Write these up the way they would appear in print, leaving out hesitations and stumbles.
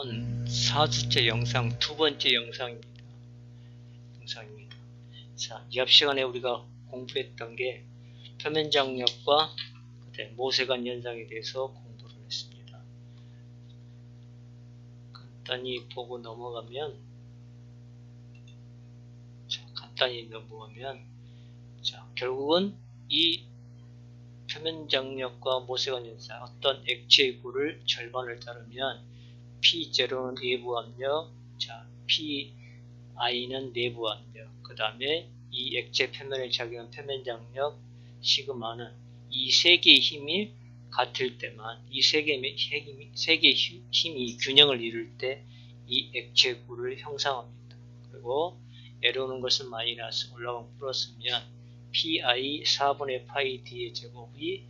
4주째 영상 두 번째 영상입니다. 자, 이합 시간에 우리가 공부했던 게 표면장력과 모세관 현상에 대해서 공부를 했습니다. 간단히 보고 넘어가면, 자, 결국은 이 표면장력과 모세관 현상, 어떤 액체의 구를 절반을 따르면 P0는 외부 압력, 자, Pi는 내부 압력, 그 다음에 이 액체 표면에 작용한 표면장력, 시그마는 이 세 개의 힘이 같을 때만, 이 세 개의 힘이 균형을 이룰 때 이 액체구를 형성합니다. 그리고 내려오는 것은 마이너스, 올라가면 플러스면 Pi 4분의 파이 D의 제곱이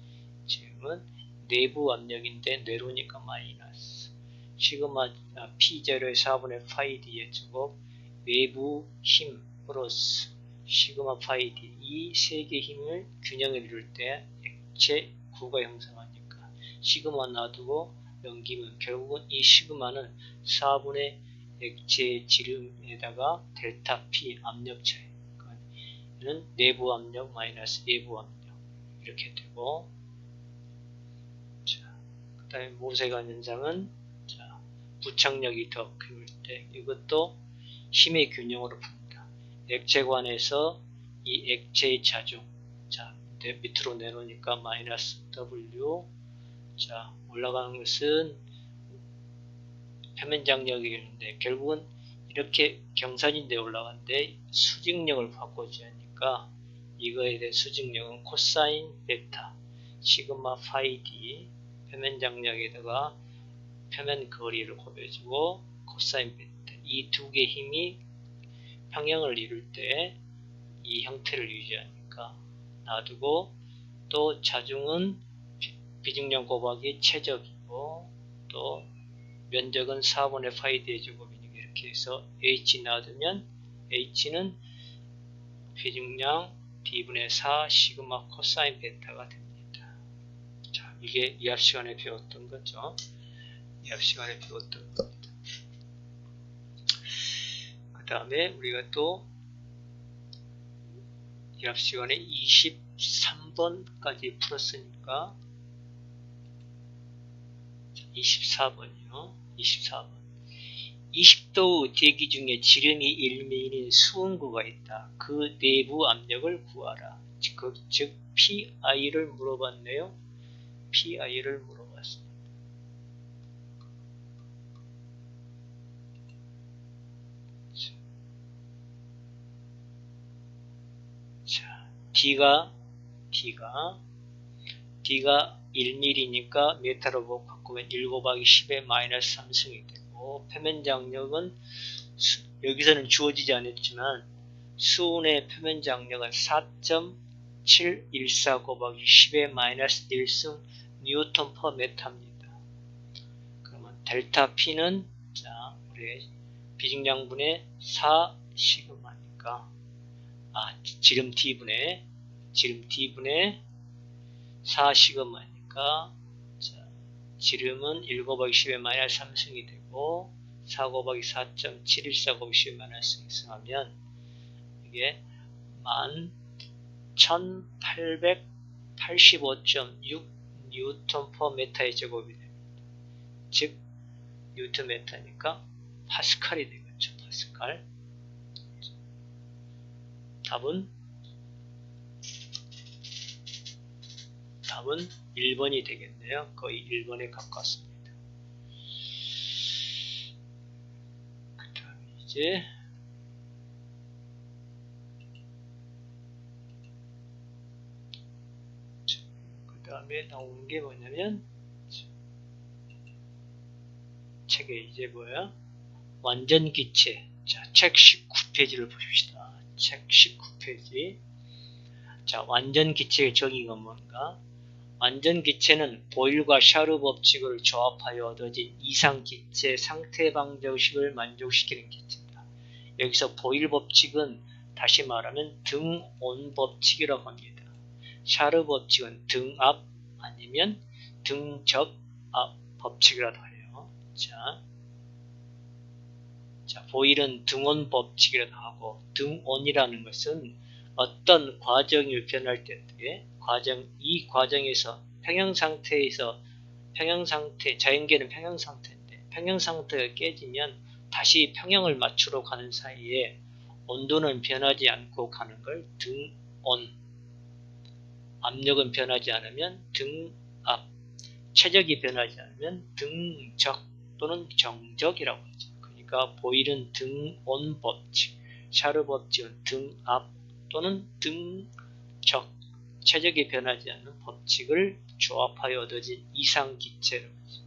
지금은 내부 압력인데 내려오니까 마이너스, 시그마 P0의 4분의 파이 D의 제곱 외부 힘 플러스 시그마 파이 D, 이 세 개의 힘을 균형을 이룰 때 액체 구가 형성하니까 시그마 놔두고 넘기면 결국은 이 시그마는 4분의 액체 지름에다가 델타 P 압력 차이, 이는 내부 압력 마이너스 외부 압력 이렇게 되고, 자, 그 다음에 모세관 현상은, 자, 부착력이 더 클 때 이것도 힘의 균형으로 봅니다. 액체관에서 이 액체의 자중, 자, 밑으로 내놓으니까 마이너스 W, 자, 올라가는 것은 표면장력이 있는데 결국은 이렇게 경사진데 올라가는데 수직력을 바꿔줘야 하니까 이거에 대해 수직력은 코사인 베타 시그마 파이 D, 표면장력에다가 표면 거리를 곱해주고 코사인 베타, 이 두 개의 힘이 평형을 이룰 때 이 형태를 유지하니까 놔두고, 또 자중은 비중량 곱하기 최적이고 또 면적은 4분의 파이 D의 제곱이니까 이렇게 해서 H 놔두면 H는 비중량 D분의 4 시그마 코사인 베타가 됩니다. 자, 이게 이합 시간에 배웠던 거죠. 이합 시간에 배웠던 겁니다. 그 다음에 우리가 또 이합 시간에 23번까지 풀었으니까 24번이요. 24번. 20도 대기 중에 지름이 1mm인 수은구가 있다. 그 내부 압력을 구하라. 즉 PI를 물어봤네요. PI를 물어봤습니다. 자, D가 1mm니까 메타로 바꾸면 1 곱하기 10의 마이너스 3승이 되고, 표면장력은 여기서는 주어지지 않았지만 수은의 표면장력은 4.714 곱하기 10의 마이너스 1승 뉴턴 퍼 메타입니다. 그러면 델타 P는, 자, 우리 비중량분의 4 시그마니까, 지름 D분의 4 시그마니까, 자, 지름은 1 곱하기 10의 마이너스 3승이 되고 4 곱하기 4.714 곱하기 10의 마이너스 3승하면 이게 11,885.6 뉴턴 퍼 메타의 제곱이 됩니다. 즉 뉴턴 메타니까 파스칼이 되겠죠. 파스칼. 답은 1번이 되겠네요. 거의 1번에 가깝습니다. 그 다음에 이제 그 다음에 나온 게 뭐냐면, 책에 이제 뭐야? 완전 기체. 자, 책 19페이지를 보십시다. 책 19페이지. 자, 완전 기체의 정의가 뭔가? 완전 기체는 보일과 샤르 법칙을 조합하여 얻어진 이상 기체 상태 방정식을 만족시키는 기체입니다. 여기서 보일 법칙은 다시 말하면 등온 법칙이라고 합니다. 샤르 법칙은 등압 아니면 등접압 법칙이라고 해요. 자, 자, 보일은 등온 법칙이라고 하고, 등온이라는 것은 어떤 과정이 변할 때 이 과정에서 자연계는 평형 상태인데 평형 상태가 깨지면 다시 평형을 맞추러 가는 사이에 온도는 변하지 않고 가는 걸 등온, 압력은 변하지 않으면 등압, 최적이 변하지 않으면 등적 또는 정적이라고 하죠. 그러니까 보일은 등온 법칙, 샤르 법칙은 등압 또는 등적, 최적이 변하지 않는 법칙을 조합하여 얻어진 이상기체라고 하죠.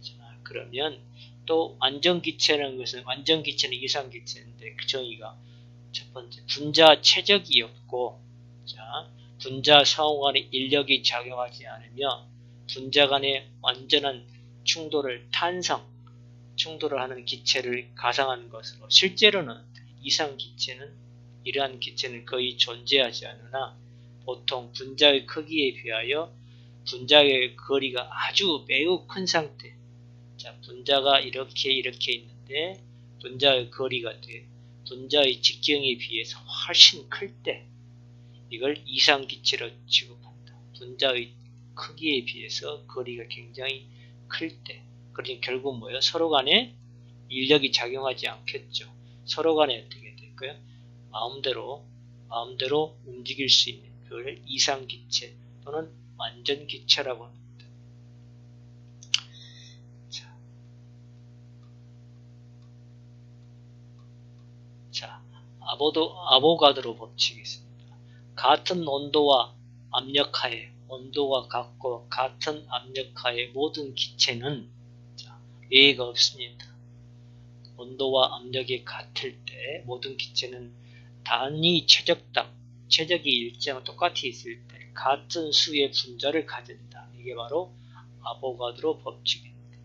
자, 그러면 또 완전기체라는 것은, 완전기체는 이상기체인데 그 정의가 첫 번째 분자 최적이었고, 자, 분자 상호 간의 인력이 작용하지 않으며 분자 간의 완전한 충돌을 충돌을 하는 기체를 가상하는 것으로, 실제로는 이러한 기체는 거의 존재하지 않으나 보통 분자의 크기에 비하여 분자의 거리가 아주 매우 큰 상태, 자, 분자가 이렇게 있는데 분자의 거리가 분자의 직경에 비해서 훨씬 클 때 이걸 이상기체로 취급한다. 분자의 크기에 비해서 거리가 굉장히 클 때. 그러니까 결국 뭐예요? 서로 간에 인력이 작용하지 않겠죠. 서로 간에 어떻게 될까요? 마음대로 움직일 수 있는 그걸 이상기체 또는 완전기체라고 합니다. 자, 아보가드로 법칙이 있습니다. 같은 온도와 압력하에, 온도가 같고 같은 압력하에 모든 기체는, 자, 예의가 없습니다. 온도와 압력이 같을 때 모든 기체는 단위 최적이 일정 똑같이 있을 때 같은 수의 분자를 가진다. 이게 바로 아보가드로 법칙입니다.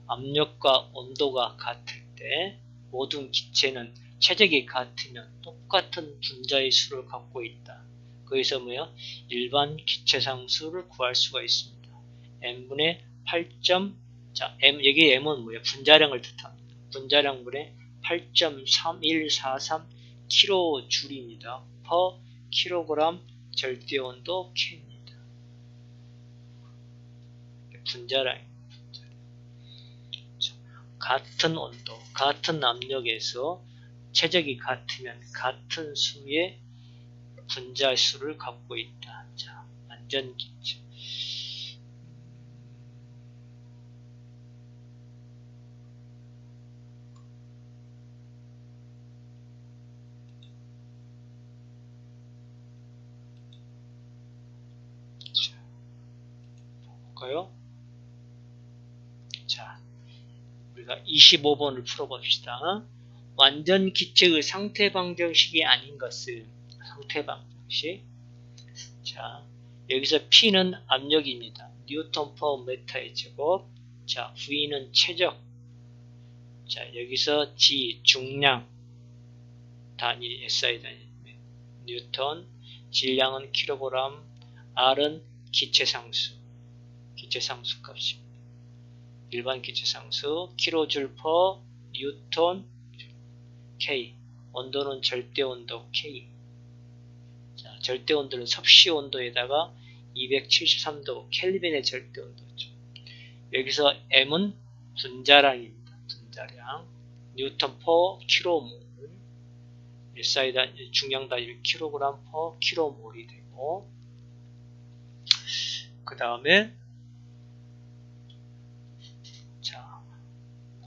압력과 온도가 같을 때 모든 기체는 최적이 같으면 똑같은 분자의 수를 갖고 있다. 거기서 뭐요? 일반 기체상수를 구할 수가 있습니다. m분의 8. 자, 여기 m은 뭐예요? 분자량을 뜻합니다. 분자량분의 8.3143 kJ입니다. per kg 절대온도 K입니다. 분자량입니다. 같은 온도, 같은 압력에서 최적이 같으면 같은 수의 분자 수를 갖고 있다. 자, 완전기체. 자, 볼까요? 자, 우리가 25번을 풀어봅시다. 완전 기체의 상태 방정식이 아닌 것은, 상태 방정식. 자, 여기서 P는 압력입니다. 뉴턴 퍼 메타의 제곱. 자, V는 최적. 자, 여기서 G 중량 단위, SI 단위 뉴턴, 질량은 킬로그램, R은 기체상수 값입니다. 일반 기체상수, 킬로줄 퍼 뉴턴 K, 온도는 절대온도 K. 자, 절대온도는 섭씨온도에다가 273도 켈빈의 절대온도죠. 여기서 M은 분자량입니다. 분자량, 뉴턴 퍼 킬로몰, SI 중량 단위 킬로그램 퍼 킬로몰이 되고, 그 다음에 자,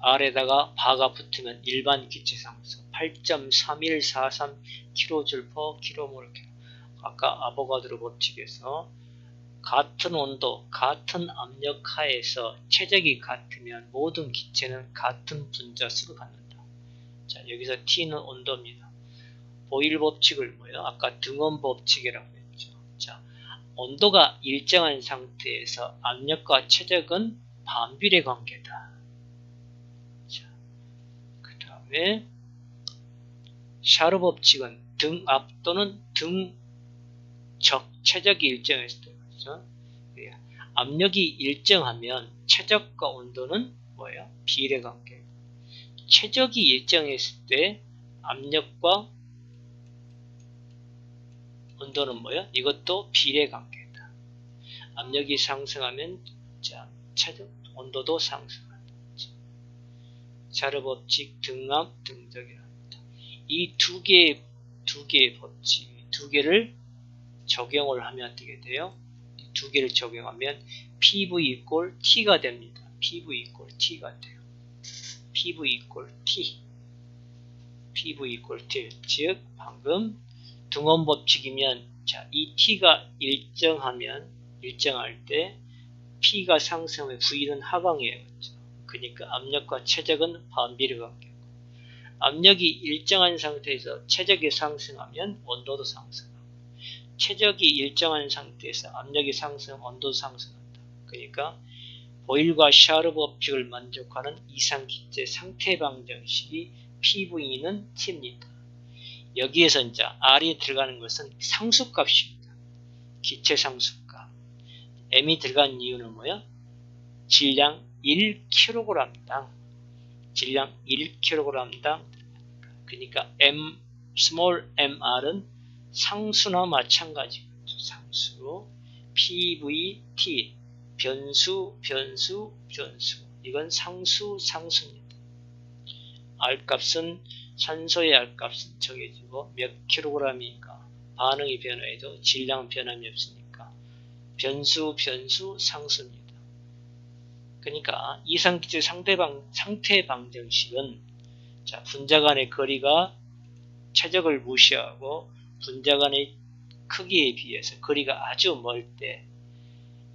R에다가 바가 붙으면 일반 기체상수 8.3143 kJ per kmol. 아까 아보가드로 법칙에서 같은 온도, 같은 압력 하에서 최적이 같으면 모든 기체는 같은 분자수를 갖는다. 자, 여기서 T는 온도입니다. 보일 법칙을 뭐예요? 아까 등원 법칙이라고 했죠. 자, 온도가 일정한 상태에서 압력과 최적은 반비례 관계다. 자, 그 다음에 샤르 법칙은 등압 또는 등적, 최적이 일정했을 때, 그렇죠? 압력이 일정하면 최적과 온도는 뭐예요? 비례 관계. 최적이 일정했을 때 압력과 온도는 뭐야? 이것도 비례 관계다. 압력이 상승하면 자, 최적 온도도 상승한다. 자르 법칙, 등압, 등적이랍니다. 이 두 개의 법칙, 두 개를 적용을 하면 어떻게 돼요? 이 두 개를 적용하면 PV 이꼴 T가 됩니다. PV 이꼴 T가 돼요. PV 이꼴 T. PV 이꼴 T. 즉, 방금 등원 법칙이면, 자, 이 T가 일정할 때 P가 상승하면 V는 하강이에요. 그러니까 압력과 최적은 반비례 관계고, 압력이 일정한 상태에서 최적이 상승하면 온도도 상승하고, 최적이 일정한 상태에서 압력이 상승하면 온도도 상승한다. 그러니까 보일과 샤르 법칙을 만족하는 이상기체 상태 방정식이 PV는 T입니다. 여기에서 이제 R이 들어가는 것은 상수값입니다. 기체 상수값. M이 들어간 이유는 뭐야? 질량 1kg당. 질량 1kg당. 그러니까 small mr은 상수나 마찬가지죠. 상수. PVT. 변수. 이건 상수입니다. R값은 산소의 R값은 정해지고 몇 킬로그램이니까 반응이 변화해도 질량은 변함이 없으니까 변수 상수입니다. 그러니까 이상기체 상태 방정식은, 자, 분자 간의 거리가 최적을 무시하고 분자 간의 크기에 비해서 거리가 아주 멀 때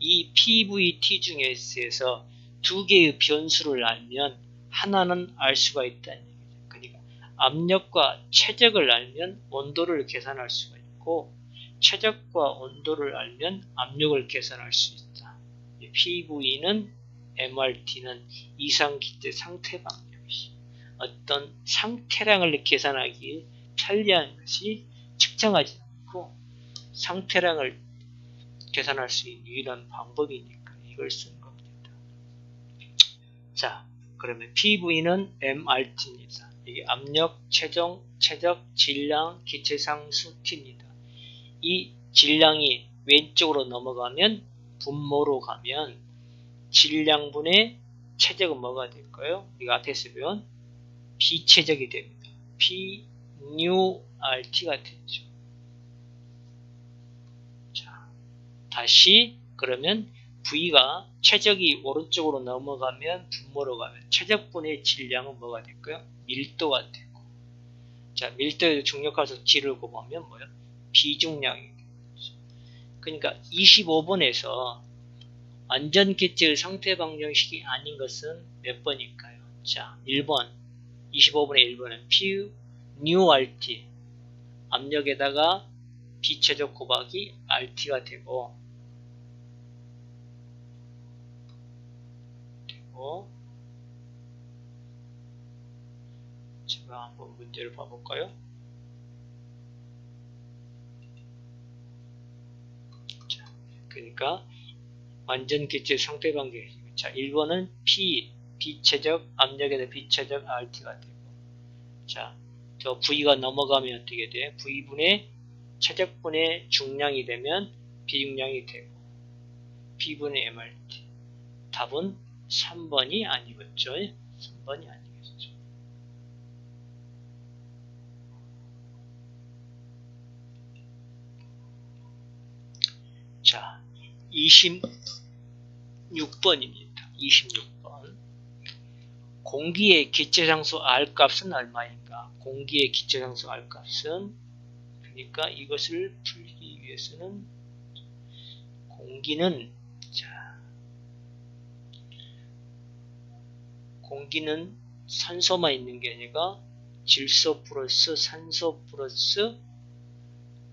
이 PVT 중에서 두 개의 변수를 알면 하나는 알 수가 있다는 얘기죠. 그러니까 압력과 최적을 알면 온도를 계산할 수가 있고, 최적과 온도를 알면 압력을 계산할 수 있다. PV는 MRT는 이상기체 상태 방정식. 어떤 상태량을 계산하기 편리한 것이 측정하지 않고 상태량을 계산할 수 있는 유일한 방법이니까 이걸 쓰는 겁니다. 자, 그러면 PV는 MRT입니다. 이게 압력, 최적, 질량, 기체상수 T입니다. 이 질량이 왼쪽으로 넘어가면 분모로 가면 질량분의 최적은 뭐가 될까요? 이거 앞에서 배운 비최적이 됩니다. P, nu, RT가 됐죠. 자, 다시 그러면 V가 최적이 오른쪽으로 넘어가면 분모로 가면 최적분의 질량은 뭐가 될까요? 밀도가 되고, 자, 밀도에도 중력화서 G를 곱하면 뭐예요? 비중량이 되죠. 그러니까 25번에서 완전기체의 상태 방정식이 아닌 것은 몇 번일까요? 자, 1번, 25번의 1번은 P, nu, RT, 압력에다가 비최적 곱하기 RT가 되고, 제가 한번 문제를 봐볼까요? 자, 그러니까 완전기체 상태 방정식. 자, 1번은 P, 비최적, 압력에다 비최적 RT가 되고, 자, 저 V가 넘어가면 어떻게 돼? V분의 최적분의 중량이 되면 비중량이 되고, P분의 MRT. 답은 3번이 아니겠죠? 3번이 아니겠죠. 자, 26번입니다. 26번. 공기의 기체상수 R값은 얼마인가? 공기의 기체상수 R값은, 그러니까 이것을 풀기 위해서는 공기는 산소만 있는 게 아니라 질소 플러스 산소 플러스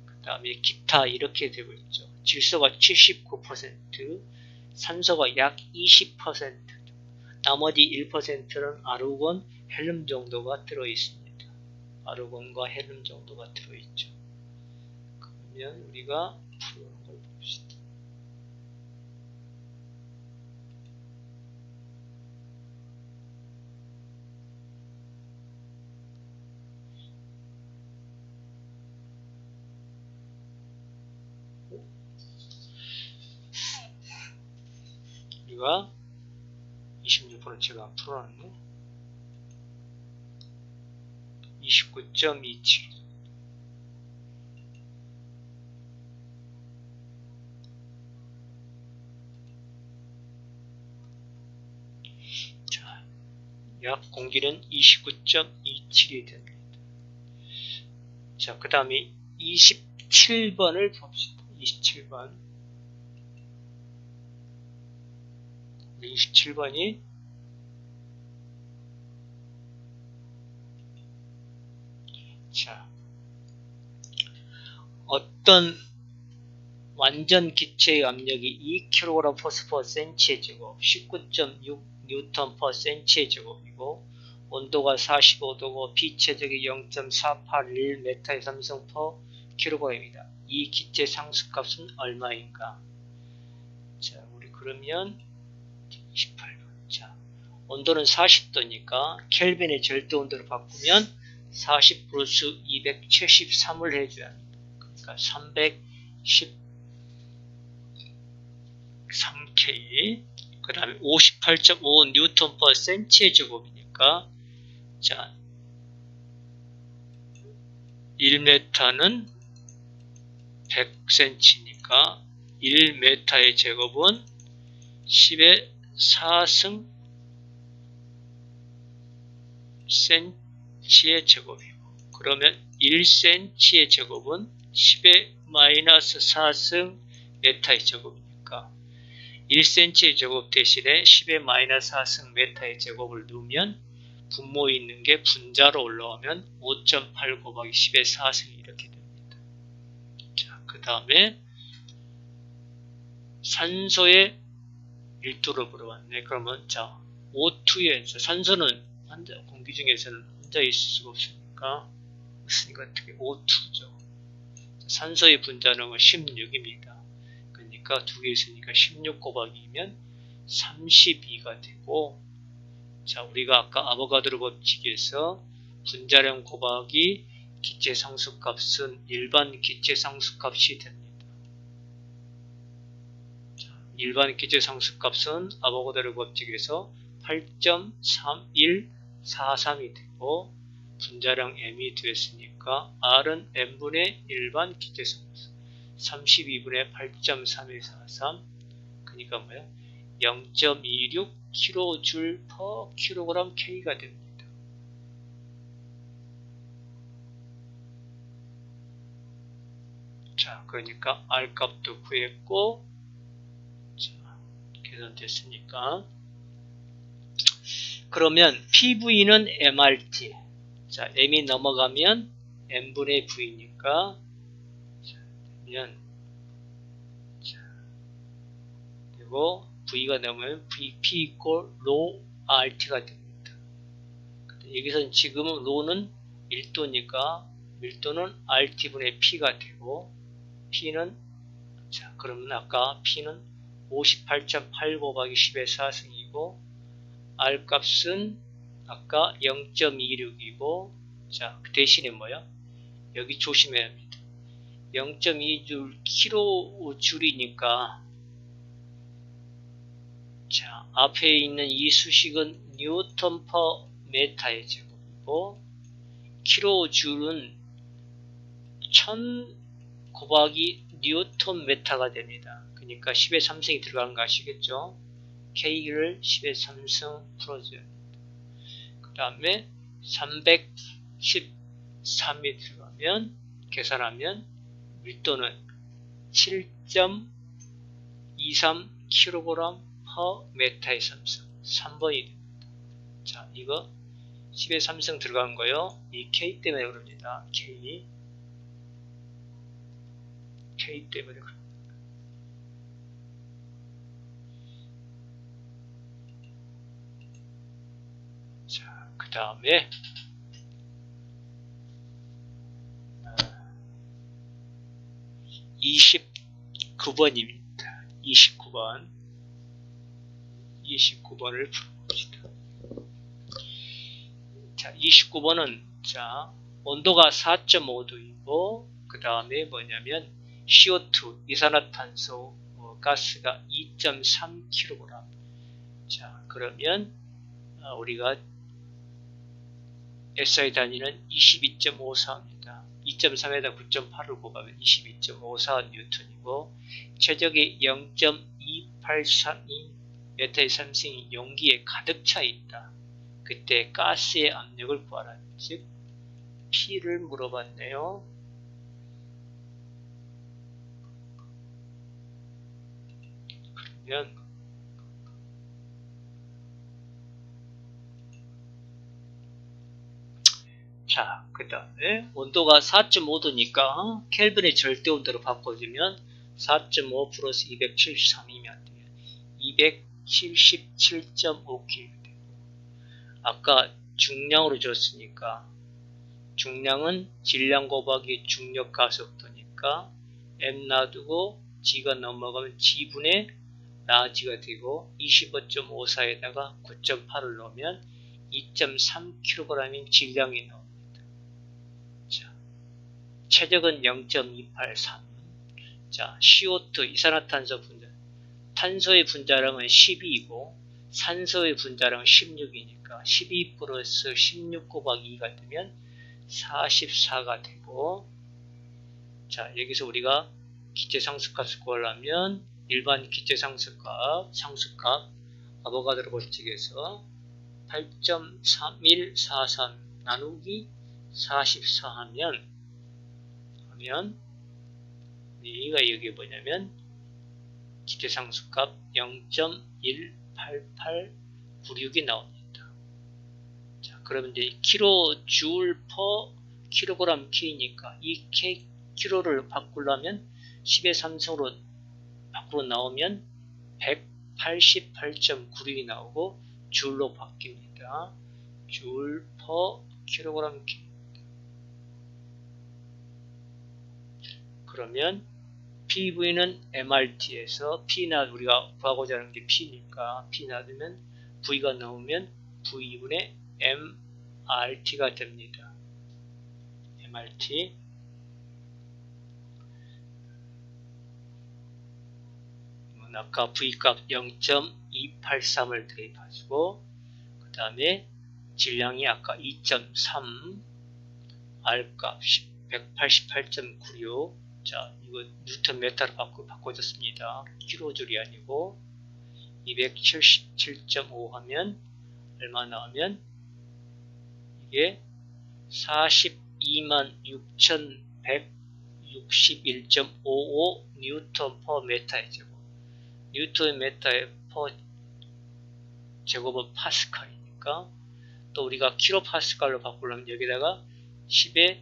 그 다음에 기타 이렇게 되고 있죠. 질소가 79%, 산소가 약 20%, 나머지 1%는 아르곤, 헬륨 정도가 들어있습니다. 아르곤과 헬륨 정도가 들어있죠. 그러면 우리가 푸는 걸 봅시다. 26%가 26% 제가 안 풀어놨네. 29.27. 자, 약 공기는 29.27이 됩니다. 자, 그 다음에 27번을 봅시다. 27번. 27번이 자, 어떤 완전 기체의 압력이 2kg 포스퍼 센치의 제곱, 19.6 뉴턴 퍼 센치의 제곱이고 온도가 45도고 비체적이 0.481 메타의 삼성 퍼 킬로그램입니다. 이 기체 상수값은 얼마인가? 자, 우리 그러면 28번. 자, 온도는 40도니까 켈빈의 절대 온도로 바꾸면 40 플러스 273을 해줘야 합니다. 그러니까 313K. 그 다음에 58.5 뉴턴 퍼 센치의 제곱이니까 자 1m는 100cm니까 1m의 제곱은 10의 4승 cm의 제곱이고 그러면 1cm의 제곱은 10의 마이너스 4승 메타의 제곱이니까 1cm의 제곱 대신에 10의 마이너스 4승 메타의 제곱을 넣으면 분모에 있는 게 분자로 올라오면 5.8 곱하기 10의 4승이 이렇게 됩니다. 자, 그 다음에 산소의 밀도를 물어봤네. 그러면 자, O2에 산소는 공기 중에서는 혼자 있을 수가 없으니까 어떻게 O2죠. 산소의 분자능은 16입니다. 그러니까 두 개 있으니까 16 곱하기면 32가 되고 자 우리가 아까 아보가드로 법칙에서 분자량 곱하기 기체 상수값은 일반 기체 상수값이 됩니다. 자, 일반 기체 상수값은 아보가드로 법칙에서 8.3143이 되고 분자량 m이 되었으니까 r은 n분의 일반 기체 상수 32분의 8.3143 그러니까 뭐야? 0.26 kJ per kg K가 됩니다. 자, 그러니까 R 값도 구했고 자, 계산됐으니까 그러면 PV는 MRT 자, M이 넘어가면 M분의 V니까 그리고 V가 넘으면 P equal rho RT가 됩니다. 여기서 지금은 rho는 밀도니까 밀도는 RT분의 P가 되고 P는 자 그러면 아까 P는 58.8 곱하기 10의 4승이고 R 값은 아까 0.26이고 자 그 대신에 뭐야? 여기 조심해야 합니다. 0.2줄 킬로줄이니까 자 앞에 있는 이 수식은 뉴턴 퍼 메타의 제곱이고 킬로줄은 1000 곱하기 뉴턴 메타가 됩니다. 그러니까 10의 3승이 들어가는 거 아시겠죠? K를 10의 3승 풀어줘야 합니다. 그 다음에 313이 들어가면 계산하면 밀도는 7.23 kg per 메타의 3승 3번이 됩니다. 자 이거 10의 3승 들어간 거요. 이 K 때문에 그럽니다. K 때문에 그럽니다. 자, 그 다음에 29번입니다. 29번을 풀어봅시다. 자, 29번은 자 온도가 4.5도이고 그 다음에 뭐냐면 CO2 이산화탄소 가스가 2.3kg 자, 그러면 우리가 SI 단위는 22.54입니다. 2.3에다 9.8을 곱하면 22.54N이고 최적이 0.2832 메타의 삼성이 용기에 가득 차 있다. 그때 가스의 압력을 구하라. 즉 P를 물어봤네요. 그러면 자, 그 다음에 온도가 4.5도니까 켈빈의 절대 온도로 바꿔주면 4.5 플러스 273이면 277.5K. 아까 중량으로 줬으니까 중량은 질량 곱하기 중력 가속도니까 M 놔두고 G가 넘어가면 G분의 라지가 되고 25.54에다가 9.8을 넣으면 2.3kg인 질량이 나옵니다. 자, 최적은 0.283. 자, CO2 이산화탄소 분자. 탄소의 분자량은 12이고 산소의 분자량은 16이니까 12 플러스 16 곱하기 2가 되면 44가 되고, 자, 여기서 우리가 기체상수값을 구하려면 일반 기체상수값, 상수값 아보가드로 법칙에서 8.3143 나누기 44 하면 여기가 뭐냐면 기체상수값 0.18896이 나옵니다. 자, 그러면 이제 킬로줄 퍼 킬로그램 K니까 이 킬로를 바꾸려면 10의 3승으로 밖으로 나오면 188.96이 나오고 줄로 바뀝니다. 줄 퍼 킬로그램 K. 그러면 PV는 MRT에서 P나 우리가 구하고자 하는 게 P니까 P 놔두면 V가 나오면 V분의 MRT가 됩니다. MRT. 아까 V값 0.283을 대입하시고 그 다음에 질량이 아까 2.3 R값 188.96. 자, 이거 뉴턴 메타로 바꿔줬습니다. 킬로줄이 아니고 277.5 하면 얼마 나오면 이게 426,161.55 뉴턴 퍼 메타의 제곱. 뉴턴 메타의 퍼 제곱은 파스칼이니까 또 우리가 킬로 파스칼로 바꾸려면 여기다가 10의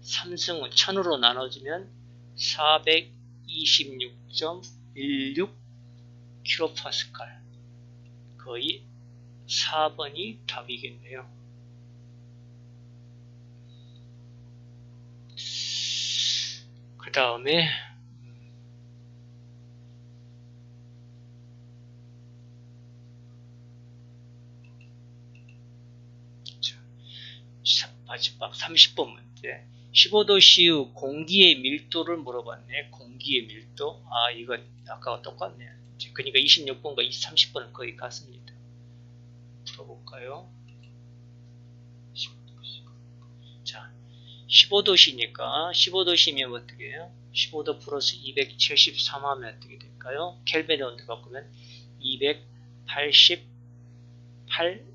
3승은 1000으로 나눠주면 426.16 킬로파스칼. 거의 4번이 답이겠네요. 그 다음에 마지막 30번 문제. 15도씨의 공기의 밀도를 물어봤네. 공기의 밀도. 아, 이거 아까와 똑같네. 그러니까 26번과 30번은 거의 같습니다. 풀어볼까요? 15도씨. 자, 15도씨니까 15도씨면 어떻게 해요? 15도 플러스 273 하면 어떻게 될까요? 켈빈의 온도 바꾸면 288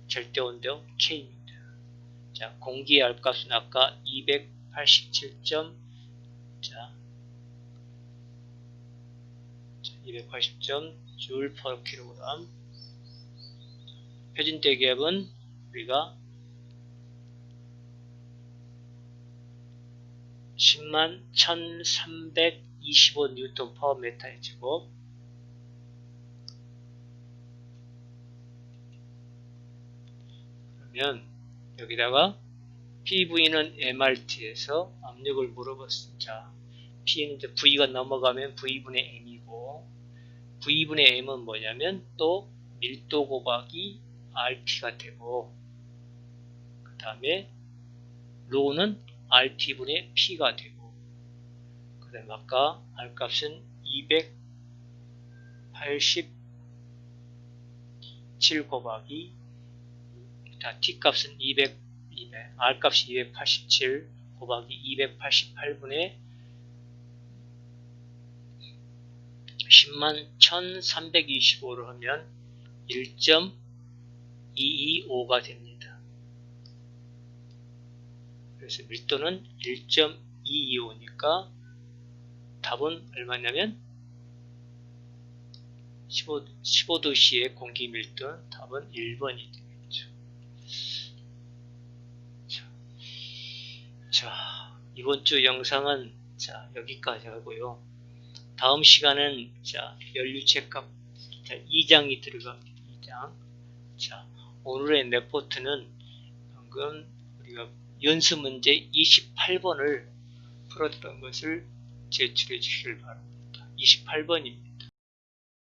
절대온도 K입니다. 자, 공기의 R값은 아까 287. 자, 280점 줄 퍼 킬로그램. 표준 대기압은 우리가 101,325 뉴턴 퍼 메타의 제곱. 그러면 여기다가 PV는 MRT에서 압력을 물어봤습니다. P는 이제 V가 넘어가면 V분의 M이고 V분의 M은 뭐냐면 또 밀도 곱하기 RT가 되고 그 다음에 로는 RT분의 P가 되고 그 다음에 아까 R값은 287 287 곱하기 t값은 200, r값이 287 곱하기 288분의 10만 1325를 하면 1.225가 됩니다. 그래서 밀도는 1.225니까 답은 얼마냐면 15도씨의 공기 밀도는 답은 1번이 되겠죠. 자, 이번 주 영상은 여기까지 하고요. 다음 시간은 연료체값 2장이 들어갑니다. 2장. 자, 오늘의 레포트는 방금 우리가 연습 문제 28번을 풀었던 것을 제출해 주시길 바랍니다. 28번입니다.